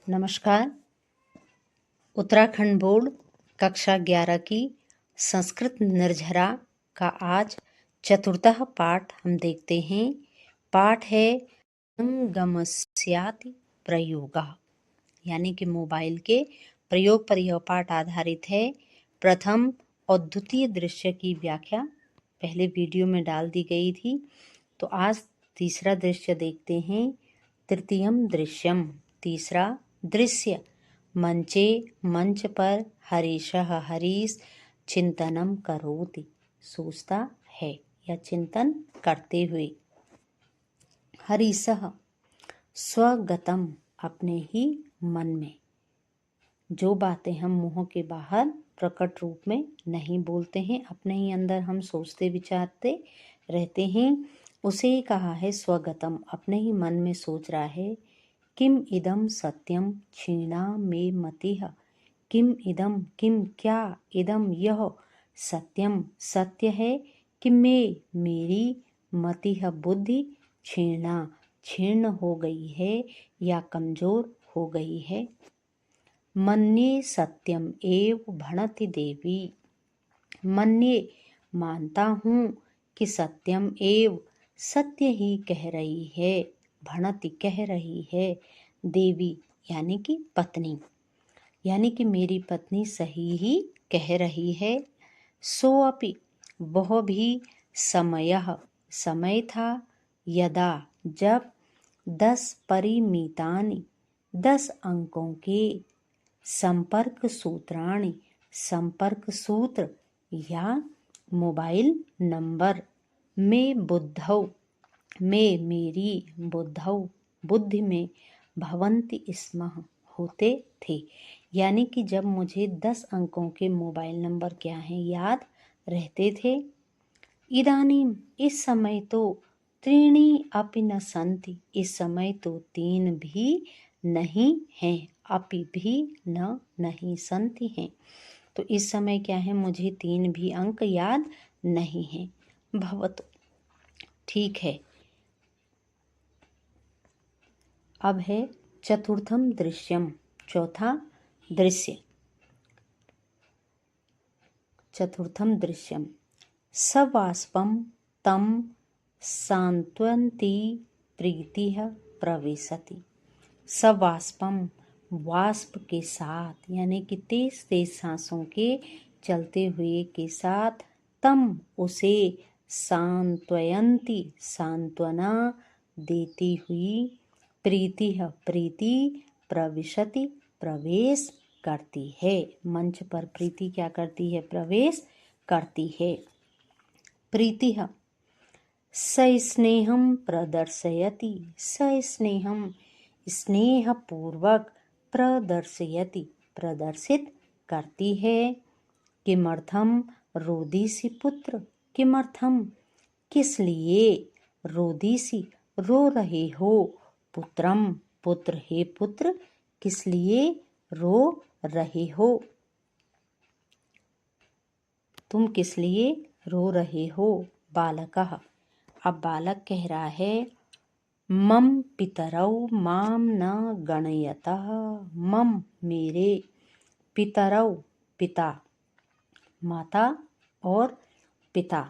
नमस्कार। उत्तराखंड बोर्ड कक्षा 11 की संस्कृत निर्झरा का आज चतुर्थः पाठ हम देखते हैं। पाठ है गमस्याति प्रयोगः, यानी कि मोबाइल के प्रयोग पर यह पाठ आधारित है। प्रथम और द्वितीय दृश्य की व्याख्या पहले वीडियो में डाल दी गई थी, तो आज तीसरा दृश्य देखते हैं। तृतीयम दृश्यम, तीसरा दृश्य। मंचे, मंच पर हरीशः हरीश चिंतनम करोति, सोचता है या चिंतन करते हुए। हरीशः स्वगतम, अपने ही मन में। जो बातें हम मुंह के बाहर प्रकट रूप में नहीं बोलते हैं, अपने ही अंदर हम सोचते विचारते रहते हैं, उसे ही कहा है स्वगतम, अपने ही मन में सोच रहा है। किम इदम सत्यम क्षीणा मे मतिः, किम इदम, किम क्या, इदम यह, सत्यम सत्य है, कि मेरी मतिः बुद्धि क्षीणा क्षीर्ण हो गई है या कमजोर हो गई है। मन्ये सत्यम एव भणति देवी, मन्ये मानता हूँ कि सत्यम एव सत्य ही कह रही है, भणति कह रही है, देवी यानी कि पत्नी, यानी कि मेरी पत्नी सही ही कह रही है। सोअपि, वह भी, समयः समय था, यदा जब, 10 परिमितानि 10 अंकों के, संपर्क सूत्राणि संपर्क सूत्र या मोबाइल नंबर, में बुद्धौ में मेरी, बुद्धौ बुद्धि में, भवन्ति स्म होते थे, यानी कि जब मुझे 10 अंकों के मोबाइल नंबर क्या हैं याद रहते थे। इदानीम, इस समय तो, त्रीणि अपि न सन्ति, इस समय तो 3 भी नहीं हैं, अपि भी न नहीं सन्ति हैं, तो इस समय क्या है, मुझे 3 भी अंक याद नहीं हैं। भवतु, ठीक है। अब है चतुर्थम दृश्यम, चौथा दृश्य। चतुर्थम दृश्यम, सवाष्पम तम सांत्वन्ति प्रीतिः प्रविशति। सवाष्पम, वाष्प के साथ, यानी कि तेज तेज सांसों के चलते हुए के साथ, तम उसे, सांत्वयन्ति सांत्वना देती हुई, प्रीतिः प्रीति, प्रविशति प्रवेश करती है। मंच पर प्रीति क्या करती है, प्रवेश करती है। प्रीतिः सस्नेहं प्रदर्शयति, सस्नेहं स्नेहपूर्वक, प्रदर्शयति प्रदर्शित करती है। किमर्थम रोदिसी पुत्र, किमर्थम किस लिए, रोदिसी रो रहे हो, पुत्रम पुत्र, हे पुत्र किस लिए रो रहे हो, तुम किस लिए रो रहे हो। बालकः, अब बालक कह रहा है, मम पितरौ माम न गणयतः, मम मेरे, पितरौ पिता, माता और पिता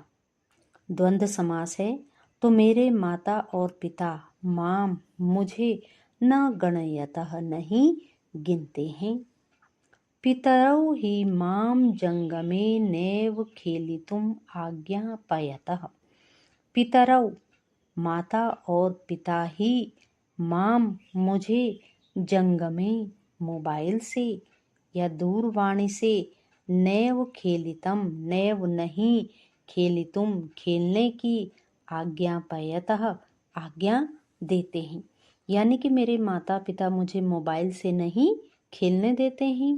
द्वंद्व समास है, तो मेरे माता और पिता, माम मुझे, न गणयतः नहीं गिनते हैं। पितरौ हि माम जंगमे नैव खेलितुम आज्ञापयतः, पितरौ माता और पिता ही, माम मुझे, जंगमे मोबाइल से या दूरवाणी से, नैव खेलितम नैव नहीं, खेलितुम खेलने की, आज्ञापयतः आज्ञा देते हैं, यानी कि मेरे माता पिता मुझे मोबाइल से नहीं खेलने देते हैं।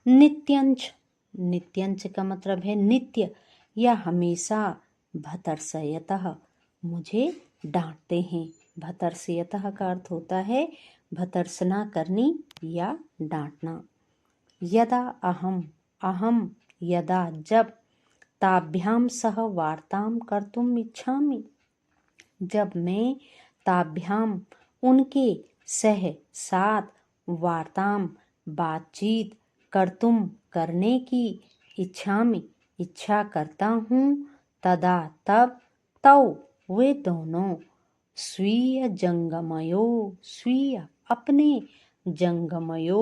नित्यंच, नित्यंच का मतलब है नित्य या हमेशा, भतर्सयतः मुझे डांटते हैं। भतर्सयतः का अर्थ होता है भतर्सना करनी या डांटना। यदा अहम, अहम यदा जब, ताभ्याम सह वार्ताम कर्तुम इच्छामि, जब मैं, ताभ्याम उनके, सह साथ, वार्ताम बातचीत कर्तुम करने की इच्छामि इच्छा करता हूँ तदा तब तौ वे दोनों स्वीय जंगमयो स्वीय अपने जंगमयो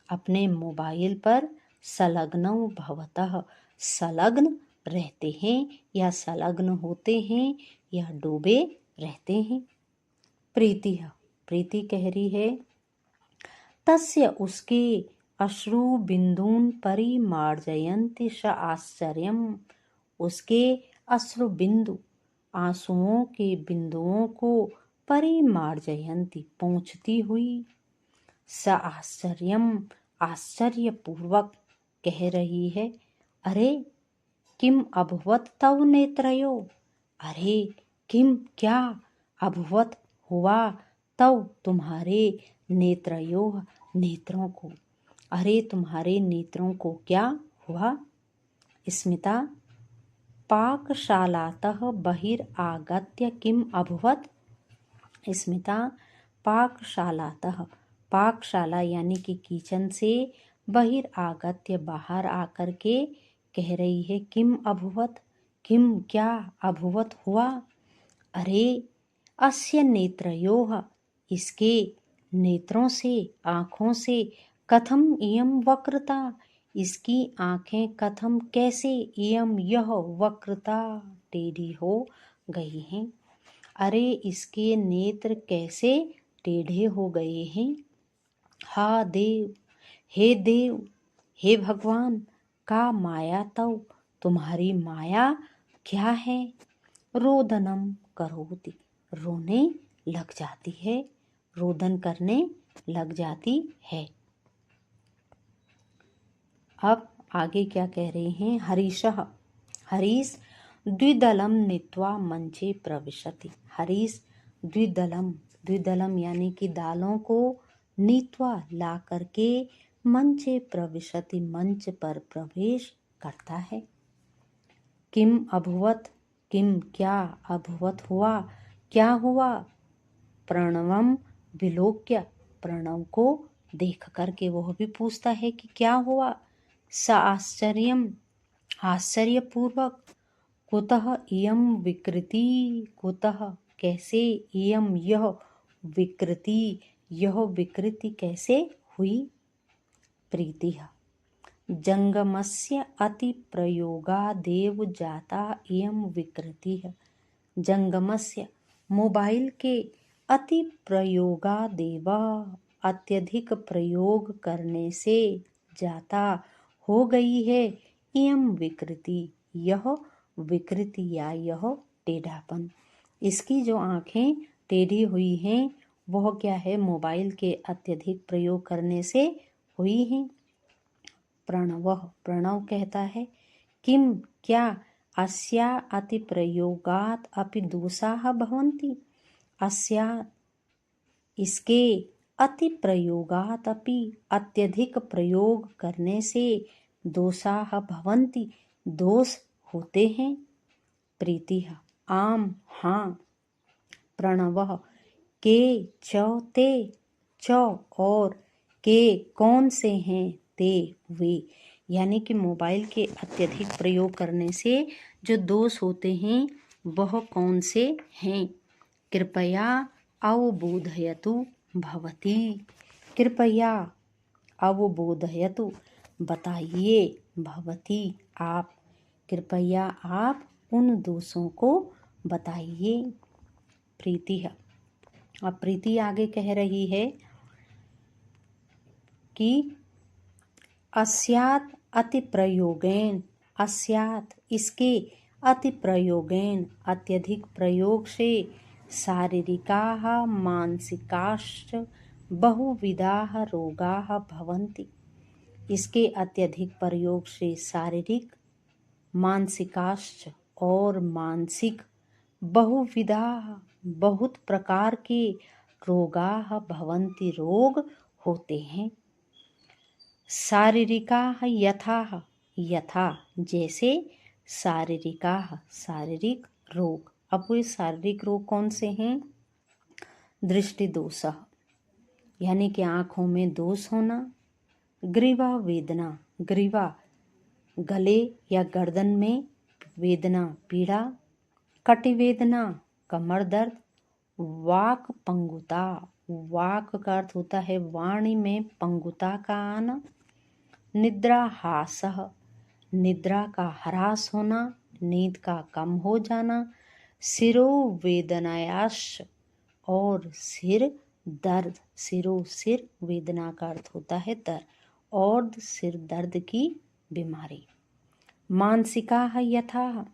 अपने मोबाइल पर संलग्नौ भवतः संलग्न रहते हैं या संलग्न होते हैं या डूबे रहते हैं। प्रीति प्रीति कह रही है तस्य उसके अश्रु बिंदून परिमार्जयन्ति स आश्चर्यम उसके अश्रु बिंदु आंसुओं के बिंदुओं को परिमार्जयन्ति पहुँचती हुई स आश्चर्यम आश्चर्यपूर्वक कह रही है अरे किम अभवत तव नेत्रयो अरे किम क्या अभवत हुआ तव तुम्हारे नेत्रयो नेत्रों को अरे तुम्हारे नेत्रों को क्या हुआ। स्मिता पाकशालातः बहिरागत्य किम अभवत स्मिता पाकशालातः पाकशाला यानी कि किचन से बहिरागत्य बाहर आकर के कह रही है किम अभवत किम क्या अभवत हुआ। अरे अस्य नेत्रयोः इसके नेत्रों से आँखों से कथम इयं वक्रता इसकी आँखें कथम कैसे इयं यह वक्रता टेढ़ी हो गई हैं। अरे इसके नेत्र कैसे टेढ़े हो गए हैं। हा देव हे देव हे भगवान का माया तव तुम्हारी माया क्या है। रोदनम करोति रोने लग जाती है रोदन करने लग जाती है। अब आगे क्या कह रहे हैं हरीशः हरीश द्विदलम नीत्वा मंचे प्रविशति हरीश द्विदलम यानी कि दालों को नीत्वा ला करके मंचे प्रविशति मंच पर प्रवेश करता है। किम अभवत किम क्या अभवत हुआ क्या हुआ। प्रणवम विलोक्य प्रणव को देख करके वह भी पूछता है कि क्या हुआ। स आश्चर्यम आश्चर्यपूर्वक कुतः इयं विकृति कुतः कैसे इयं यह विकृति कैसे हुई। प्रीति जंगमस्य अति प्रयोगादेव जाता इयं विकृति जंगमस्य मोबाइल के अति प्रयोगादेव अत्यधिक प्रयोग करने से जाता हो गई है इयं विकृति यह विकृति या यह टेढ़ापन इसकी जो आँखें टेढ़ी हुई हैं वह क्या है मोबाइल के अत्यधिक प्रयोग करने से हुई हैं। प्रणव कहता है किम क्या अस्या अति प्रयोगात अपि दोषाः भवन्ति अस्या इसके अति प्रयोगात अपि अत्यधिक प्रयोग करने से दोषाः भवन्ति दोष होते हैं। प्रीति आम हाँ। प्रणवः के च ते च और के कौन से हैं ते वे यानी कि मोबाइल के अत्यधिक प्रयोग करने से जो दोष होते हैं वह कौन से हैं। कृपया अवबोधयतु भवती कृपया अवबोधयतु बताइए भवती आप कृपया आप उन दोषों को बताइए। प्रीति है अब प्रीति आगे कह रही है कि अस्यात् अति प्रयोगेन अस्यात् इसके अति प्रयोगेन अत्यधिक प्रयोग से शारीरिकाः मानसिकाश्च बहुविधाः रोगाः भवन्ति इसके अत्यधिक प्रयोग से शारीरिक मानसिकाश्च और मानसिक बहुविधाः बहुत प्रकार के रोगाः भवन्ति रोग होते हैं। शारीरिकाः यथा जैसे शारीरिकाः शारीरिक रोग। अब वो शारीरिक रोग कौन से हैं। दृष्टि दोषः यानी कि आँखों में दोष होना। ग्रीवा वेदना, ग्रीवा गले या गर्दन में वेदना पीड़ा। कटि वेदना कमर दर्द। वाक पंगुता, वाक का अर्थ होता है वाणी में पंगुता का आना। निद्रा हासः, निद्रा का ह्रास होना, नींद का कम हो जाना। सिरो वेदनायाश, और सिर दर्द, सिरो सिर, वेदना का अर्थ होता है दर्द, और सिर दर्द की बीमारी। मानसिकाः यथा,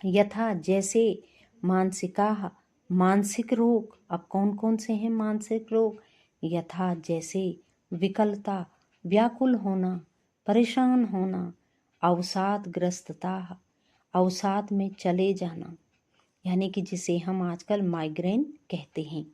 यथा जैसे, मानसिकाः मानसिक रोग। अब कौन कौन से हैं मानसिक रोग? यथा जैसे, विकलता व्याकुल होना, परेशान होना। अवसाद ग्रस्तता, अवसाद में चले जाना, यानी कि जिसे हम आजकल माइग्रेन कहते हैं।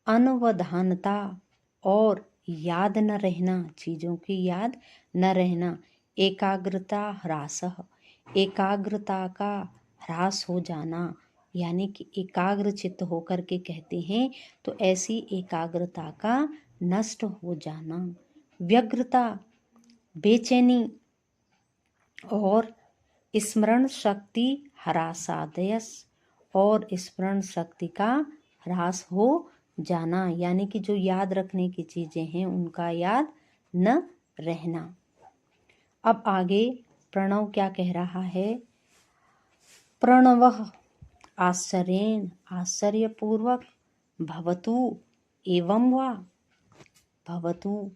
अनवधानता, और याद न रहना, चीज़ों की याद न रहना। एकाग्रता ह्रासः, एकाग्रता का ह्रास हो जाना, यानी कि एकाग्र चित्त होकर के कहते हैं तो ऐसी एकाग्रता का नष्ट हो जाना। व्यग्रता बेचैनी, और स्मरण शक्ति ह्रासादयस, और स्मरण शक्ति का ह्रास हो जाना, यानी कि जो याद रखने की चीज़ें हैं उनका याद न रहना। अब आगे प्रणव क्या कह रहा है? प्रणवः आश्चर्येण, आश्चर्यपूर्वक। भवतु एवं वा, भवतु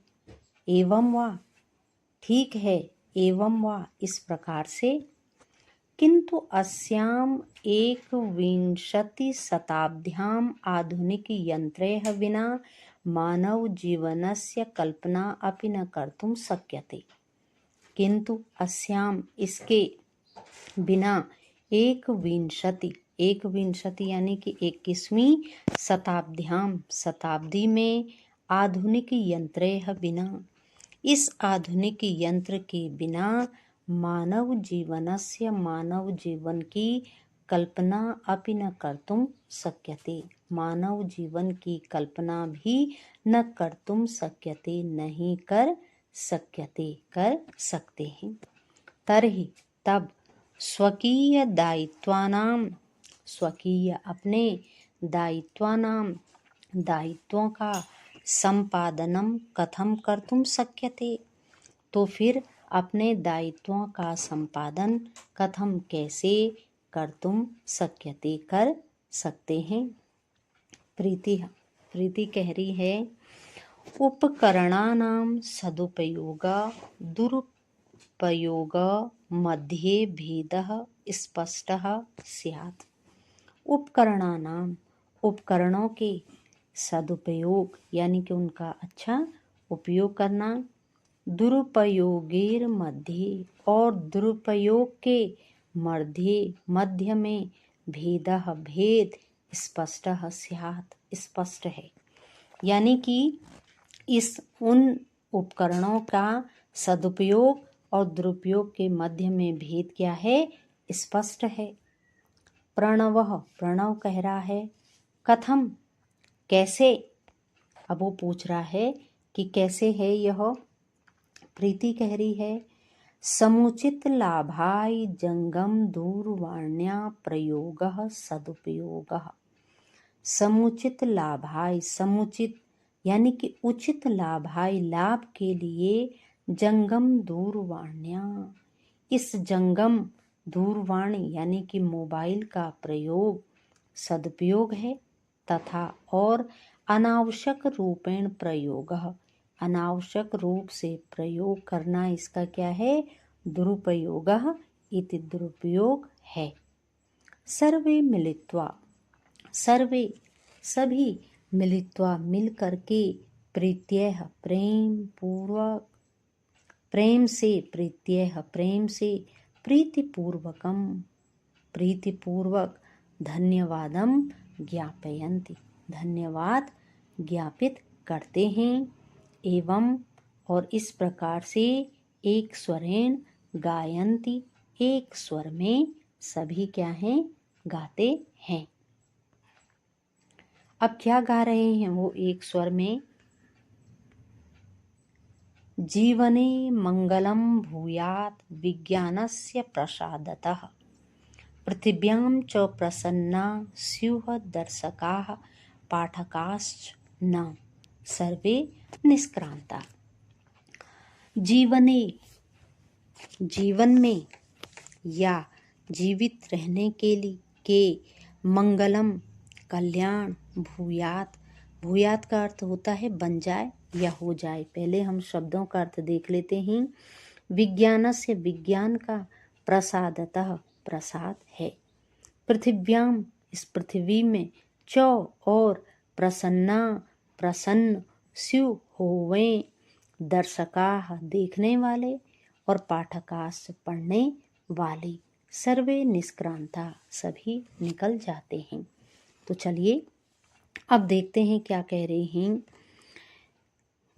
एवं वा, ठीक है, एवं वा इस प्रकार से। किंतु अस्याम 21 शताब्द्याम आधुनिक यंत्रैः विना मानव जीवनस्य कल्पना अपि न कर्तुं शक्यते। किंतु अस्याम इसके बिना 21 यानी कि 21वीं शताब्द्याम शताब्दी में आधुनिक यंत्रैः बिना, इस आधुनिक यंत्र के बिना मानव जीवनस्य मानव जीवन की कल्पना अपि न कर्तुं शक्यते, मानव जीवन की कल्पना भी न कर्तुं शक्यते, नहीं कर शक्यते, कर सकते हैं। तर्हि तब स्वकीय दायित्वानां, स्वकीय अपने दायित्वानां दायित्वों का संपादनम कथम कर्तुं शक्यते, तो फिर अपने दायित्वों का संपादन कथम कैसे कर्तुं शक्यते कर सकते हैं। प्रीति कह रही है उपकरणानां सदुपयोग दुरुपयोग मध्ये भेदः स्पष्टः स्यात्। उपकरणानां, उपकरणों के सदुपयोग यानी कि उनका अच्छा उपयोग करना। दुरुपयोगेर मध्य, और दुरुपयोग के मध्य में भेदः भेद स्पष्टः स्यात् स्पष्ट है, यानी कि इस उन उपकरणों का सदुपयोग और दुरुपयोग के मध्य में भेद क्या है? स्पष्ट है। प्रणवः, प्रणव कह रहा है कथम, कैसे। अब वो पूछ रहा है कि कैसे है यह। प्रीति कह रही है समुचित लाभाय जंगम दूरवाण्या प्रयोगः सदुपयोगः। समुचित लाभाय, समुचित यानी कि उचित लाभाय, लाभ के लिए जंगम दूरवाण्या, इस जंगम दूरवाणी यानी कि मोबाइल का प्रयोग सदुपयोग है। तथा और अनावश्यक रूपेण प्रयोग, अनावश्यक रूप से प्रयोग करना इसका क्या है? दुरुपयोग इति दुरुपयोग है। सर्वे मिलित्वा, सर्वे सभी, मिलित्वा मिल करके, प्रीत्यः प्रेम पूर्वक, प्रेम से, प्रीत्यः प्रेम से, प्रीतिपूर्वकम प्रीतिपूर्वक, धन्यवादम ज्ञापयन्ति धन्यवाद ज्ञापित करते हैं। एवं और इस प्रकार से एक स्वरेण गायन्ति, एक स्वर में सभी क्या हैं? गाते हैं। अब क्या गा रहे हैं वो? एक स्वर में जीवने मंगलम भूयात् विज्ञानस्य प्रसादतः पृथिव्यां च प्रसन्ना स्युः दर्शकाः पाठकाश्च न सर्वे निष्क्रांता। जीवन में या जीवित रहने के मंगलम कल्याण भूयात। भूयात का अर्थ होता है बन जाए या हो जाए। पहले हम शब्दों का अर्थ देख लेते हैं। विज्ञानस्य विज्ञान का, प्रसादतः प्रसाद है, पृथिव्याम इस पृथ्वी में, च और प्रसन्ना प्रसन्न, स्यु होवें, दर्शकाः देखने वाले, और पाठकास पढ़ने वाले, सर्वे निष्क्रांता सभी निकल जाते हैं। तो चलिए अब देखते हैं क्या कह रहे हैं।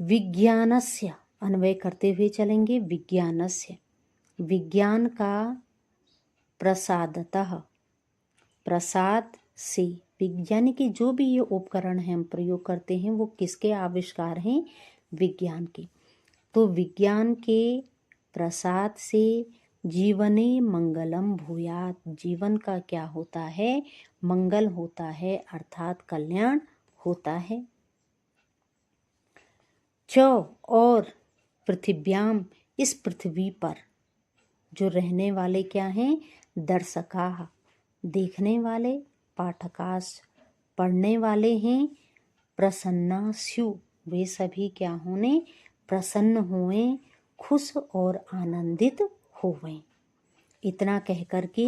विज्ञानस्य अन्वय करते हुए चलेंगे। विज्ञानस्य विज्ञान का, प्रसादतः प्रसाद से, यानी कि जो भी ये उपकरण है हम प्रयोग करते हैं वो किसके आविष्कार हैं? विज्ञान के। तो विज्ञान के प्रसाद से जीवने मंगलम भूयात, जीवन का क्या होता है? मंगल होता है, अर्थात कल्याण होता है। च और पृथिव्याम इस पृथ्वी पर जो रहने वाले क्या हैं? दर्शकाः देखने वाले, पाठकास पढ़ने वाले हैं, प्रसन्ना स्यु वे सभी क्या होने? प्रसन्न हुए, खुश और आनंदित होवें। इतना कहकर के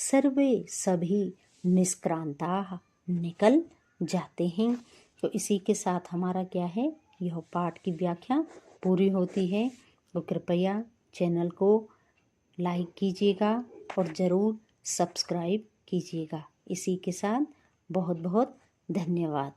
सर्वे सभी निष्क्रांता निकल जाते हैं। तो इसी के साथ हमारा क्या है, यह पाठ की व्याख्या पूरी होती है। तो कृपया चैनल को लाइक कीजिएगा और ज़रूर सब्सक्राइब कीजिएगा। इसी के साथ बहुत बहुत धन्यवाद।